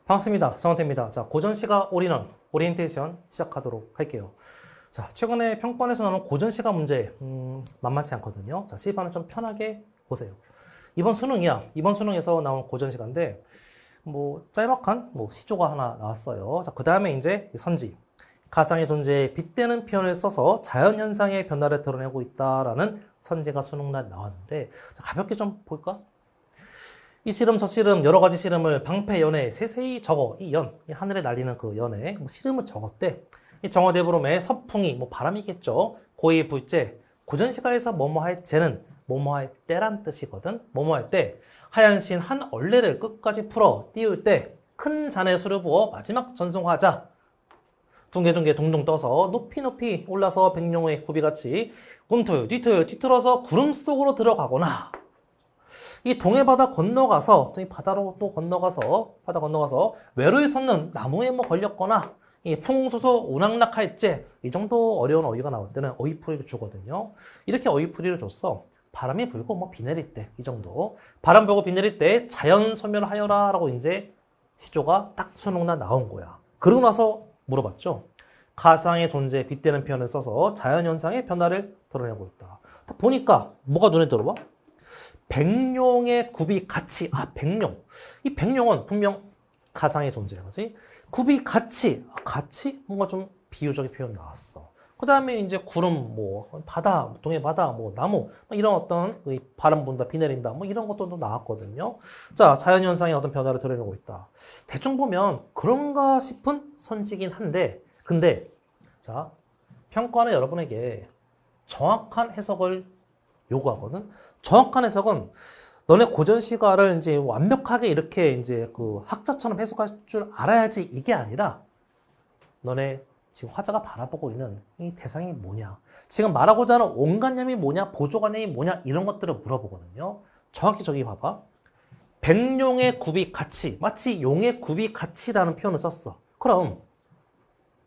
반갑습니다. 정원태입니다. 자, 고전시가 올인원, 오리엔테이션 시작하도록 할게요. 자, 최근에 평가원에서 나오는 고전시가 문제, 만만치 않거든요. 자, 시간은 좀 편하게 보세요. 이번 수능이야. 이번 수능에서 나온 고전시가인데, 짤막한, 시조가 하나 나왔어요. 자, 그 다음에 이제 선지. 가상의 존재에 빗대는 표현을 써서 자연현상의 변화를 드러내고 있다라는 선지가 수능날 나왔는데, 자, 가볍게 좀 볼까? 이 시름 저 시름 여러 가지 시름을 방패 연에 세세히 적어. 이 하늘에 날리는 그 연에 시름을 적었대. 이 정어대부름의 서풍이 바람이겠죠. 고의 불제 고전시가에서 뭐뭐할 제는 뭐뭐할 때란 뜻이거든. 뭐뭐할 때 하얀 신 한 얼레를 끝까지 풀어 띄울 때 큰 잔에 술을 부어 마지막 전송하자. 둥게둥게 둥둥 떠서 높이 높이 올라서 백룡의 굽이같이 꿈틀 뒤틀 뒤틀어서 구름 속으로 들어가거나 이 동해바다 건너가서 이 바다로 또 건너가서 바다 건너가서 외로이 섰는 나무에 걸렸거나 이 풍수수 우낙낙할지 이 정도 어려운 어휘가 나올 때는 어휘풀이를 주거든요. 이렇게 어휘풀이를 줬어. 바람이 불고 비 내릴 때 이 정도 바람 불고 비 내릴 때 자연 소멸하여라 라고 이제 시조가 딱 수능날 나온 거야. 그러고 나서 물어봤죠. 가상의 존재에 빗대는 표현을 써서 자연현상의 변화를 드러내고 있다. 보니까 뭐가 눈에 들어와? 백룡의 굽이 같이, 백룡. 이 백룡은 분명 가상의 존재야, 그지? 굽이 같이, 같이? 뭔가 좀 비유적인 표현 나왔어. 그 다음에 이제 구름, 바다, 동해 바다, 나무, 이런 어떤 바람 분다, 비 내린다, 이런 것도 나왔거든요. 자, 자연현상의 어떤 변화를 드러내고 있다. 대충 보면 그런가 싶은 선지긴 한데, 근데, 자, 평가는 여러분에게 정확한 해석을 요구하거든. 정확한 해석은 너네 고전시가를 이제 완벽하게 이렇게 이제 그 학자처럼 해석할 줄 알아야지 이게 아니라 너네 지금 화자가 바라보고 있는 이 대상이 뭐냐, 지금 말하고자 하는 온관념이 뭐냐, 보조관념이 뭐냐 이런 것들을 물어보거든요. 정확히 저기 봐봐. 백룡의 굽이 같이, 마치 용의 굽이 같이라는 표현을 썼어. 그럼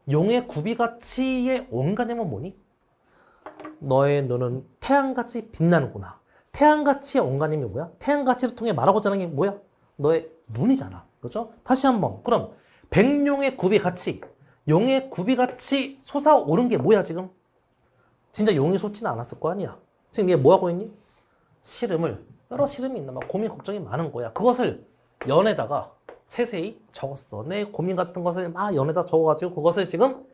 용의 굽이 같이의 온관념은 뭐니? 너의 눈은 태양같이 빛나는구나. 태양같이의 온관념이 뭐야? 태양같이를 통해 말하고자 하는 게 뭐야? 너의 눈이잖아. 그렇죠? 다시 한번. 그럼 백룡의 굽이 같이, 용의 굽이 같이 솟아오른 게 뭐야 지금? 진짜 용이 솟지는 않았을 거 아니야. 지금 얘 뭐하고 있니? 시름을, 여러 시름이 있나 막 고민 걱정이 많은 거야. 그것을 연에다가 세세히 적었어. 내 고민 같은 것을 막 연에다 적어가지고 그것을 지금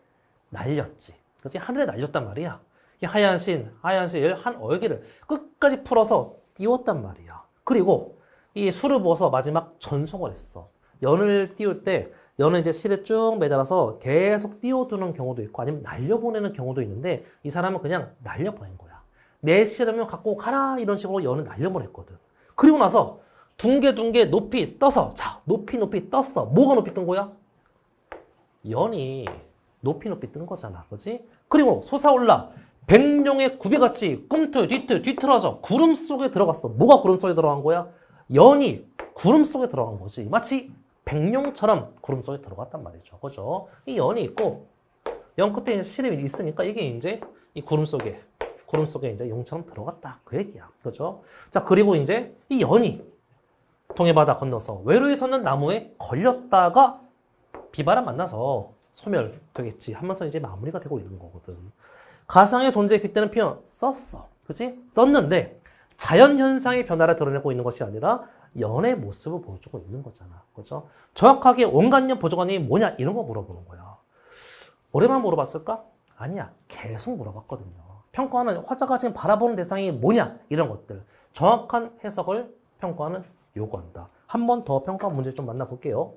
날렸지. 그렇지? 하늘에 날렸단 말이야. 이 하얀 실 한 얼개를 끝까지 풀어서 띄웠단 말이야. 그리고 이 술을 부어서 마지막 전송을 했어. 연을 띄울 때 연을 이제 실에 쭉 매달아서 계속 띄워두는 경우도 있고 아니면 날려보내는 경우도 있는데 이 사람은 그냥 날려보낸 거야. 내 실으면 갖고 가라 이런 식으로 연을 날려보냈거든. 그리고 나서 둥게둥게 높이 떠서, 자, 높이 높이 떴어. 뭐가 높이 뜬 거야? 연이 높이 높이 뜬 거잖아. 그렇지? 그리고 솟아올라 백룡의 굽이같이 꿈틀 뒤틀 뒤틀어져 구름 속에 들어갔어. 뭐가 구름 속에 들어간 거야? 연이 구름 속에 들어간 거지. 마치 백룡처럼 구름 속에 들어갔단 말이죠. 그죠? 이 연이 있고 연 끝에 시름이 있으니까 이게 이제 이 구름 속에 이제 용처럼 들어갔다. 그 얘기야. 그죠? 자, 그리고 이제 이 연이 동해바다 건너서 외로이 섰는 나무에 걸렸다가 비바람 만나서 소멸되겠지 하면서 이제 마무리가 되고 있는 거거든. 가상의 존재에 빗대는 표현 썼어. 그치? 썼는데 자연현상의 변화를 드러내고 있는 것이 아니라 연의 모습을 보여주고 있는 거잖아. 그죠? 정확하게 온관념, 보조관념이 뭐냐 이런 거 물어보는 거야. 올해만 물어봤을까? 아니야. 계속 물어봤거든요. 평가는 화자가 지금 바라보는 대상이 뭐냐 이런 것들. 정확한 해석을 평가는 요구한다. 한 번 더 평가 문제 좀 만나볼게요.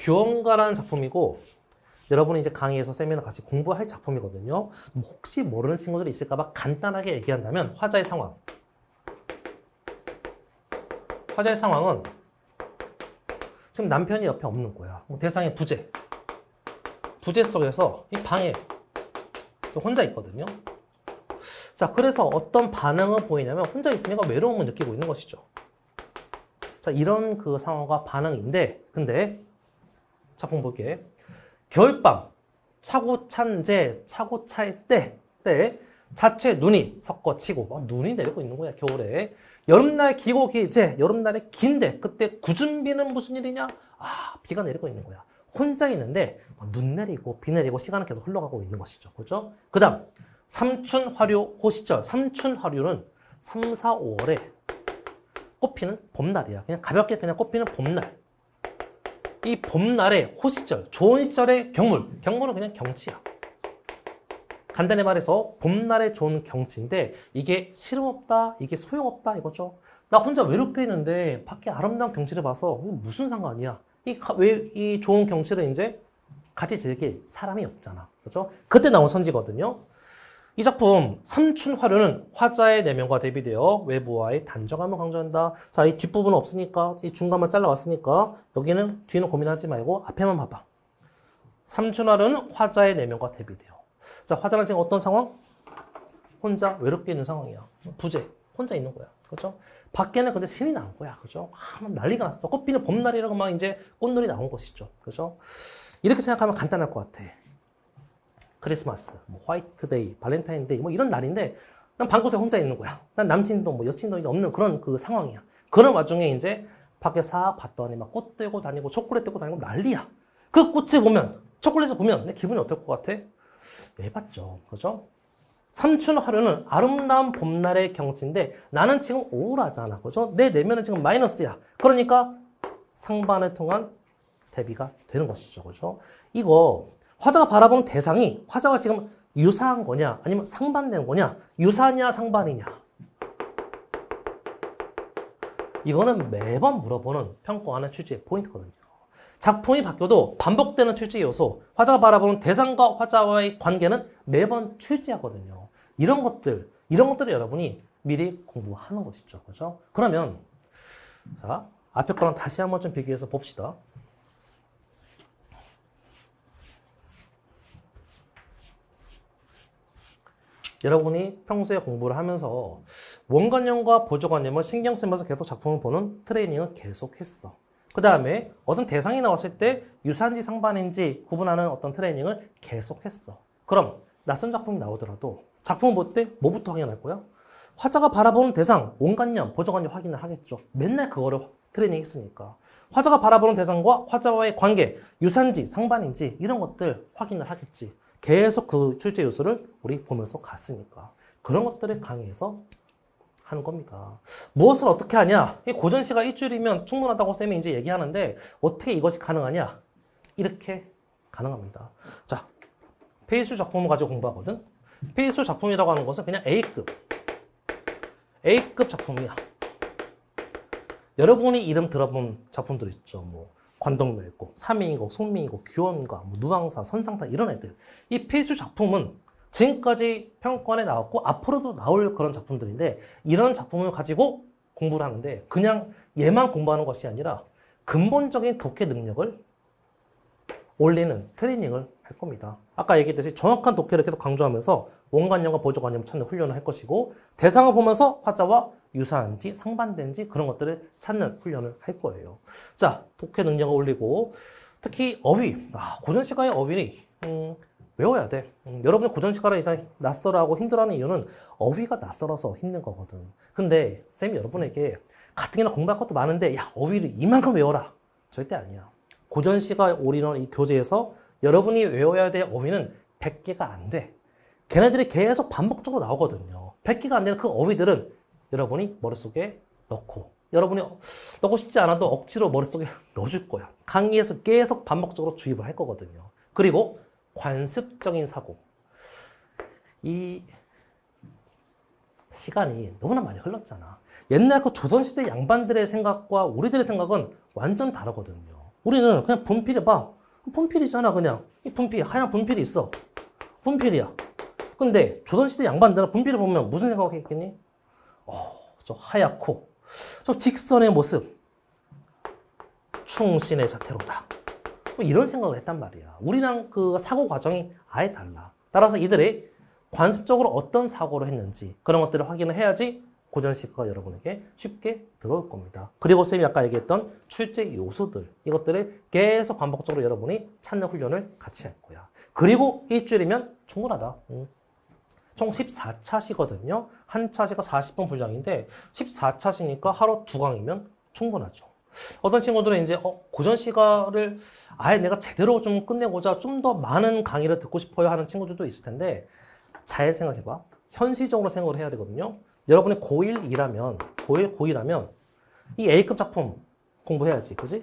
규언가라는 작품이고 여러분이 이제 강의에서 세미나 같이 공부할 작품이거든요. 혹시 모르는 친구들이 있을까봐 간단하게 얘기한다면 화자의 상황은 지금 남편이 옆에 없는 거야. 대상의 부재 속에서 이 방에 혼자 있거든요. 자, 그래서 어떤 반응을 보이냐면 혼자 있으니까 외로움을 느끼고 있는 것이죠. 자, 이런 그 상황과 반응인데 근데 작품 볼게. 겨울밤 차고 찰 때 자체 눈이 섞어치고 막 눈이 내리고 있는 거야 겨울에. 여름날 기고 이제 여름날에 긴데 그때 굳은 비는 무슨 일이냐? 아 비가 내리고 있는 거야. 혼자 있는데 눈 내리고 비 내리고 시간은 계속 흘러가고 있는 것이죠. 그죠? 그 다음 삼춘화류 호시절. 삼춘화류는 3, 4, 5월에 꽃피는 봄날이야. 그냥 가볍게 그냥 꽃피는 봄날. 이 봄날의 호시절, 좋은 시절의 경물. 경물은 그냥 경치야. 간단히 말해서 봄날에 좋은 경치인데 이게 실험없다, 이게 소용없다 이거죠. 나 혼자 외롭게 있는데 밖에 아름다운 경치를 봐서 이게 무슨 상관이야. 왜 이 좋은 경치를 이제 같이 즐길 사람이 없잖아. 그죠? 그때 나온 선지거든요. 이 작품 삼춘화류는 화자의 내면과 대비되어 외부와의 단정함을 강조한다. 자, 이 뒷부분은 없으니까 이 중간만 잘라왔으니까 여기는 뒤는 고민하지 말고 앞에만 봐봐. 삼춘화류는 화자의 내면과 대비돼요. 자, 화자는 지금 어떤 상황? 혼자 외롭게 있는 상황이야. 부재, 혼자 있는 거야. 그죠? 밖에는 근데 신이 나온 거야. 그죠? 난리가 났어. 꽃피는 봄날이라고 막 이제 꽃놀이 나온 것이죠. 그죠? 이렇게 생각하면 간단할 것 같아. 크리스마스, 뭐 화이트데이, 발렌타인데이 뭐 이런 날인데 난 방구석에 혼자 있는 거야. 난 남친도 뭐 여친도 없는 그런 그 상황이야. 그런 와중에 이제 밖에 싹 봤더니 막 꽃 들고 다니고 초콜릿 들고 다니고 난리야. 그 꽃을 보면, 초콜릿을 보면 내 기분이 어떨 것 같아? 왜 봤죠? 그죠? 삼춘화류는 아름다운 봄날의 경치인데 나는 지금 우울하잖아. 그죠? 내 내면은 지금 마이너스야. 그러니까 상반을 통한 대비가 되는 것이죠. 그죠? 이거 화자가 바라보는 대상이 화자와 지금 유사한 거냐 아니면 상반되는 거냐, 유사냐 상반이냐, 이거는 매번 물어보는 평가하는 취지의 포인트거든요. 작품이 바뀌어도 반복되는 취지 요소, 화자가 바라보는 대상과 화자와의 관계는 매번 취지하거든요. 이런 것들을 여러분이 미리 공부하는 것이죠. 그죠? 그러면 자, 앞에 거랑 다시 한번 좀 비교해서 봅시다. 여러분이 평소에 공부를 하면서 원관념과 보조관념을 신경 쓰면서 계속 작품을 보는 트레이닝을 계속했어. 그 다음에 어떤 대상이 나왔을 때 유사한지 상반인지 구분하는 어떤 트레이닝을 계속했어. 그럼 낯선 작품이 나오더라도 작품을 볼 때 뭐부터 확인할 거야? 화자가 바라보는 대상, 원관념, 보조관념 확인을 하겠죠. 맨날 그거를 트레이닝했으니까. 화자가 바라보는 대상과 화자와의 관계, 유사한지 상반인지 이런 것들 확인을 하겠지. 계속 그 출제 요소를 우리 보면서 갔으니까. 그런 것들을 강의해서 하는 겁니다. 무엇을 어떻게 하냐? 이 고전시가 일주일이면 충분하다고 쌤이 이제 얘기하는데 어떻게 이것이 가능하냐? 이렇게 가능합니다. 자, 페이스 작품을 가지고 공부하거든? 페이스 작품이라고 하는 것은 그냥 A급 작품이야. 여러분이 이름 들어본 작품들 있죠. 뭐 관동멸곡, 삼인곡, 송민이곡, 규원가, 뭐 누앙사, 선상타 이런 애들. 이 필수 작품은 지금까지 평가원에 나왔고 앞으로도 나올 그런 작품들인데 이런 작품을 가지고 공부를 하는데 그냥 얘만 공부하는 것이 아니라 근본적인 독해 능력을 올리는 트레이닝을 할 겁니다. 아까 얘기했듯이 정확한 독해를 계속 강조하면서 원관념과 보조관념을 찾는 훈련을 할 것이고 대상을 보면서 화자와 유사한지 상반된지 그런 것들을 찾는 훈련을 할 거예요. 자, 독해 능력을 올리고 특히 어휘, 고전시가의 어휘를 외워야 돼. 여러분이 고전시가를 일단 낯설어하고 힘들어하는 이유는 어휘가 낯설어서 힘든 거거든. 근데 쌤이 여러분에게 가뜩이나 공부할 것도 많은데 야 어휘를 이만큼 외워라. 절대 아니야. 고전시가 올인원 이 교재에서 여러분이 외워야 될 어휘는 100개가 안 돼. 걔네들이 계속 반복적으로 나오거든요. 100개가 안 되는 그 어휘들은 여러분이 머릿속에 넣고 여러분이 넣고 싶지 않아도 억지로 머릿속에 넣어줄 거야. 강의에서 계속 반복적으로 주입을 할 거거든요. 그리고 관습적인 사고. 이 시간이 너무나 많이 흘렀잖아. 옛날 그 조선시대 양반들의 생각과 우리들의 생각은 완전 다르거든요. 우리는 그냥 분필을 봐. 분필이잖아 그냥. 이 분필, 하얀 분필이 있어. 분필이야. 근데 조선시대 양반들은 분필을 보면 무슨 생각을 했겠니? 저 하얗고 저 직선의 모습 충신의 자태로다. 뭐 이런 생각을 했단 말이야. 우리랑 그 사고 과정이 아예 달라. 따라서 이들이 관습적으로 어떤 사고를 했는지 그런 것들을 확인을 해야지 고전시가가 여러분에게 쉽게 들어올 겁니다. 그리고 쌤이 아까 얘기했던 출제 요소들 이것들을 계속 반복적으로 여러분이 찾는 훈련을 같이 할 거야. 그리고 일주일이면 충분하다. 총 14차시거든요. 한 차시가 40분 분량인데 14차시니까 하루 2강이면 충분하죠. 어떤 친구들은 이제 고전 시가를 아예 내가 제대로 좀 끝내고자 좀 더 많은 강의를 듣고 싶어요 하는 친구들도 있을 텐데 잘 생각해봐. 현실적으로 생각을 해야 되거든요. 여러분이 고1이라면 이 A급 작품 공부해야지. 그지?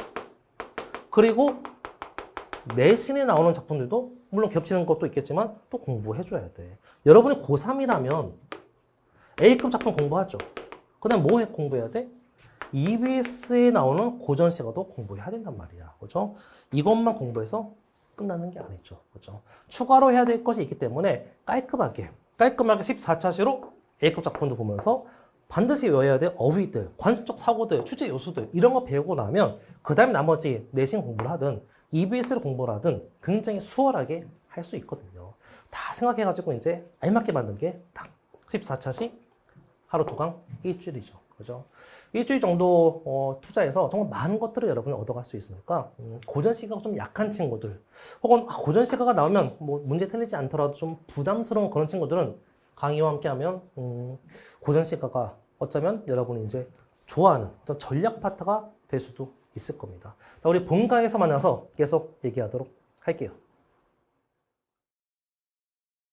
그리고 내신에 나오는 작품들도 물론 겹치는 것도 있겠지만 또 공부해줘야 돼. 여러분이 고3이라면 A급 작품 공부하죠. 그 다음 뭐 공부해야 돼? EBS에 나오는 고전 시가도 공부해야 된단 말이야. 그죠? 이것만 공부해서 끝나는 게 아니죠. 그죠? 추가로 해야 될 것이 있기 때문에 깔끔하게 14차시로 A급 작품도 보면서 반드시 외워야 될 어휘들, 관습적 사고들, 출제 요소들 이런 거 배우고 나면 그 다음에 나머지 내신 공부를 하든 EBS를 공부를 하든 굉장히 수월하게 할 수 있거든요. 다 생각해가지고 이제 알맞게 만든 게 딱 14차시 하루 2강 일주일이죠. 그죠? 일주일 정도 투자해서 정말 많은 것들을 여러분이 얻어갈 수 있으니까 고전 시가가 좀 약한 친구들 혹은 고전 시가가 나오면 뭐 문제 틀리지 않더라도 좀 부담스러운 그런 친구들은 강의와 함께하면 고전 시가가 어쩌면 여러분이 이제 좋아하는 어떤 전략 파트가 될 수도 있을 겁니다. 자, 우리 본강에서 만나서 계속 얘기하도록 할게요.